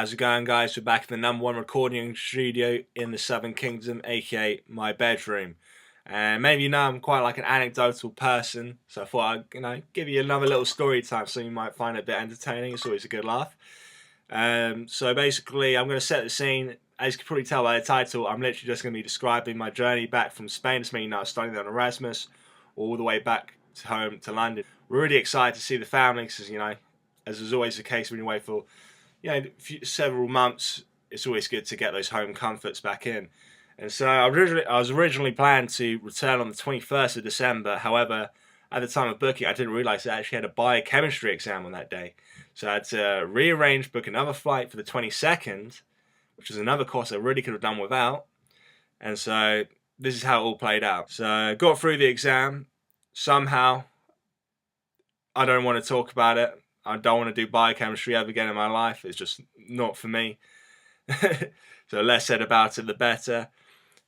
how's it going, guys? We're back in the #1 recording studio in the Southern Kingdom, aka my bedroom. And maybe you know I'm quite like an anecdotal person, so I thought I'd give you another little story time, so you might find it a bit entertaining. It's always a good laugh. So basically, I'm going to set the scene. As you can probably tell by the title, I'm literally just going to be describing my journey back from Spain to mean I was studying on Erasmus, all the way back to home to London. We're really excited to see the family because as is always the case when you wait for several months, it's always good to get those home comforts back in. And so I was originally planned to return on the 21st of December. However, at the time of booking, I didn't realise I actually had a biochemistry exam on that day. So I had to rearrange, book another flight for the 22nd, which is another course I really could have done without. And so this is how it all played out. So I got through the exam. Somehow, I don't want to talk about it. I don't want to do biochemistry ever again in my life. It's just not for me. So the less said about it, the better.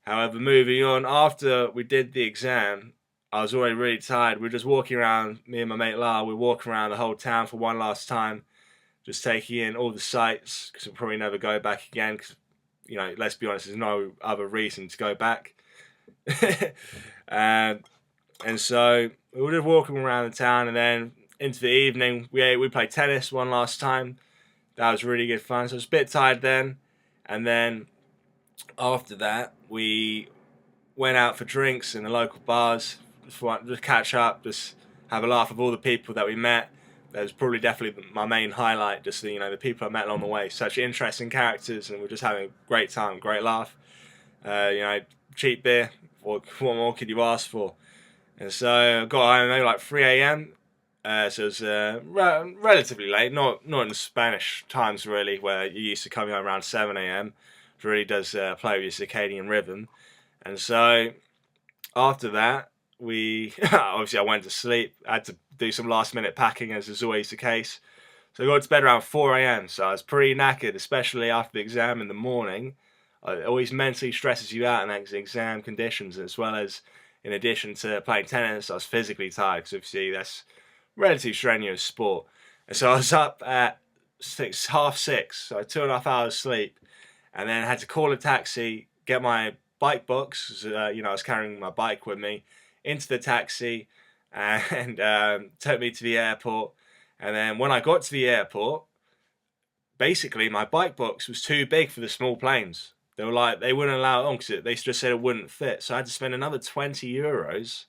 However, moving on, after we did the exam, I was already really tired. We were just walking around, me and my mate Lara, we were walking around the whole town for one last time, just taking in all the sights, because we'll probably never go back again, because, let's be honest, there's no other reason to go back. And so we were just walking around the town, and then into the evening, we played tennis one last time. That was really good fun. So I was a bit tired then. And then after that, we went out for drinks in the local bars. Just catch up, just have a laugh with all the people that we met. That was probably definitely my main highlight, just the people I met along the way. Such interesting characters, and we're just having a great time, great laugh. Cheap beer. What more could you ask for? And so I got home maybe like 3 a.m. So it was relatively late, not in the Spanish times really, where you used to come home around 7 a.m. It really does play with your circadian rhythm. And so after that, obviously I went to sleep. I had to do some last minute packing, as is always the case. So I got to bed around 4 a.m. So I was pretty knackered, especially after the exam in the morning. It always mentally stresses you out in exam conditions, as well as in addition to playing tennis, I was physically tired, because obviously that's relatively strenuous sport. And so I was up at half six, so 2.5 hours sleep, and then I had to call a taxi, get my bike box, I was carrying my bike with me, into the taxi, and took me to the airport. And then when I got to the airport, basically my bike box was too big for the small planes. They were like, they wouldn't allow it on because they just said it wouldn't fit. So I had to spend another €20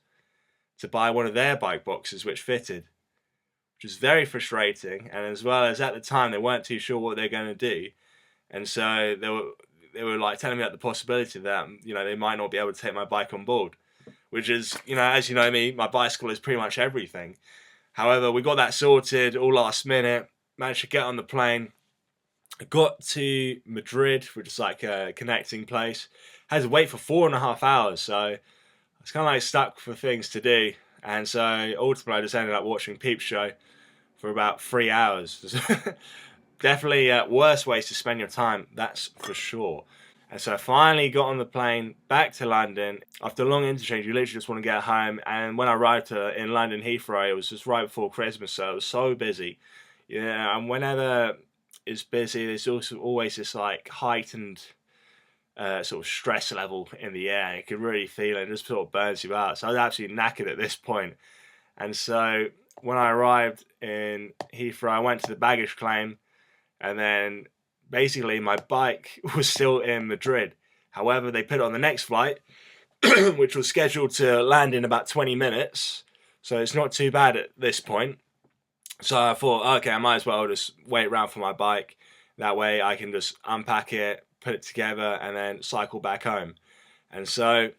to buy one of their bike boxes which fitted, which was very frustrating. And as well as at the time, they weren't too sure what they're going to do. And so they were like telling me about the possibility that, they might not be able to take my bike on board, which is, as you know me, my bicycle is pretty much everything. However, we got that sorted all last minute, managed to get on the plane. I got to Madrid, which is like a connecting place. Had to wait for 4.5 hours, so I was kind of like stuck for things to do. And so ultimately I just ended up watching Peep Show for about 3 hours. Definitely worse ways to spend your time, that's for sure. And so I finally got on the plane back to London. After a long interchange, you literally just want to get home. And when I arrived in London Heathrow, it was just right before Christmas, so it was so busy. And whenever it's busy, there's also always this like heightened sort of stress level in the air. You can really feel it. It just sort of burns you out. So I was absolutely knackered at this point. And so when I arrived in Heathrow, I went to the baggage claim, and then basically my bike was still in Madrid. However, they put it on the next flight, which was scheduled to land in about 20 minutes. So it's not too bad at this point. So I thought, okay, I might as well just wait around for my bike. That way I can just unpack it, put it together, and then cycle back home. And so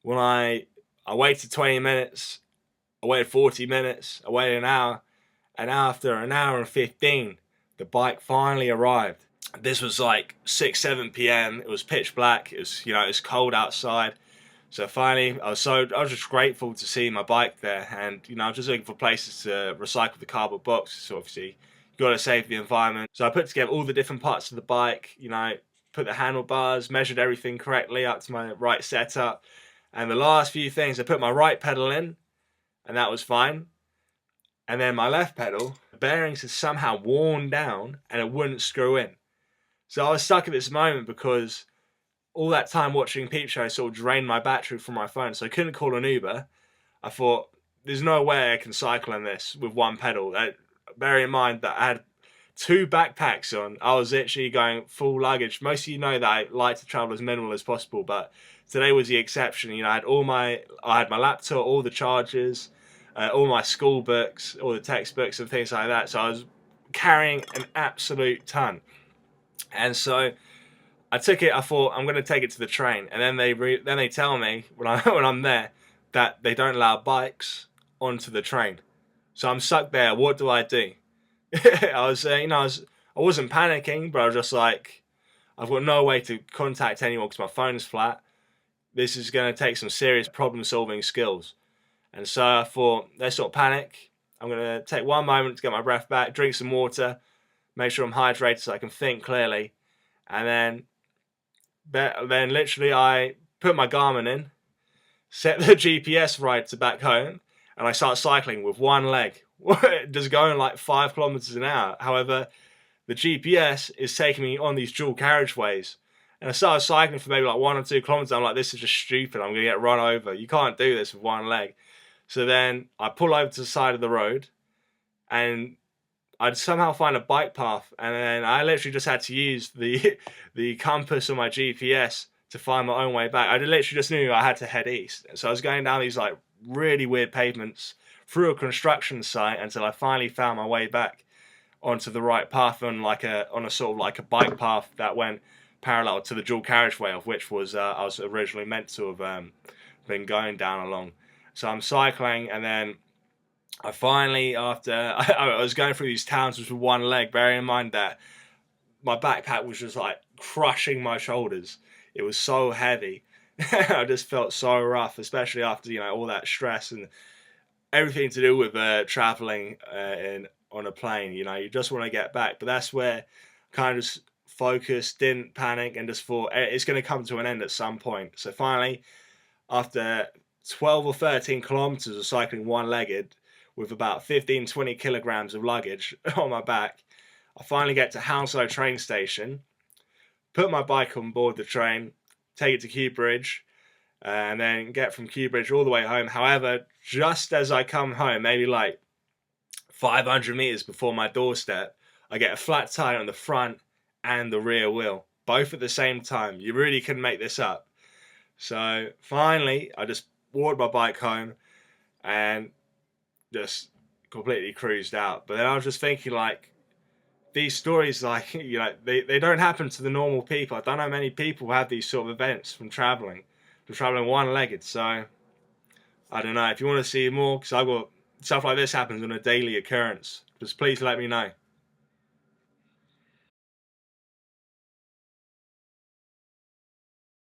when I waited 20 minutes, I waited 40 minutes, I waited an hour, and after an hour and 15, the bike finally arrived. This was like 6, 7 p.m. It was pitch black. It was, it was cold outside. So finally, I was just grateful to see my bike there, and I was just looking for places to recycle the cardboard box. So obviously, you got to save the environment. So I put together all the different parts of the bike. Put the handlebars, measured everything correctly up to my right setup, and the last few things, I put my right pedal in, and that was fine. And then my left pedal, the bearings had somehow worn down, and it wouldn't screw in. So I was stuck at this moment because all that time watching Peep Show sort of drained my battery from my phone, so I couldn't call an Uber. I thought, there's no way I can cycle on this with one pedal. Bear in mind that I had 2 backpacks on. I was literally going full luggage. Most of you know that I like to travel as minimal as possible, but today was the exception. You know, I had my laptop, all the chargers, all my school books, all the textbooks and things like that. So I was carrying an absolute ton. And so I took it. I thought I'm going to take it to the train, and then they tell me when I'm there that they don't allow bikes onto the train. So I'm stuck there. What do I do? I was, I wasn't panicking, but I was just like, I've got no way to contact anyone because my phone's flat. This is going to take some serious problem-solving skills. And so I thought, let's not panic. I'm going to take one moment to get my breath back, drink some water, make sure I'm hydrated so I can think clearly. And then literally I put my Garmin in, set the GPS right to back home, and I start cycling with one leg, just going like 5 kilometers an hour. However, the GPS is taking me on these dual carriageways. And I started cycling for maybe like 1 or 2 kilometers. I'm like, this is just stupid. I'm going to get run over. You can't do this with one leg. So then I pull over to the side of the road and I'd somehow find a bike path. And then I literally just had to use the compass on my GPS to find my own way back. I literally just knew I had to head east. So I was going down these like really weird pavements through a construction site until I finally found my way back onto the right path on a sort of like a bike path that went parallel to the dual carriageway, of which was I was originally meant to have been going down along. So I'm cycling, and then I finally, after I was going through these towns with one leg, bearing in mind that my backpack was just like crushing my shoulders. It was so heavy. I just felt so rough, especially after all that stress and everything to do with traveling on a plane. You just want to get back, but that's where kind of just focused, didn't panic, and just thought it's going to come to an end at some point. So finally, after 12 or 13 kilometers of cycling one-legged with about 15-20 kilograms of luggage on my back, I finally get to Hounslow train station, put my bike on board the train, take it to Kew Bridge, and then get from Kew Bridge all the way home. However, just as I come home, maybe like 500 meters before my doorstep, I get a flat tire on the front and the rear wheel, both at the same time. You really couldn't make this up. So finally, I just walked my bike home and just completely cruised out. But then I was just thinking, like, these stories, like, they don't happen to the normal people. I don't know many people who have these sort of events from traveling one-legged. So I don't know if you want to see more, because I've got stuff like this happens on a daily occurrence. Just please let me know.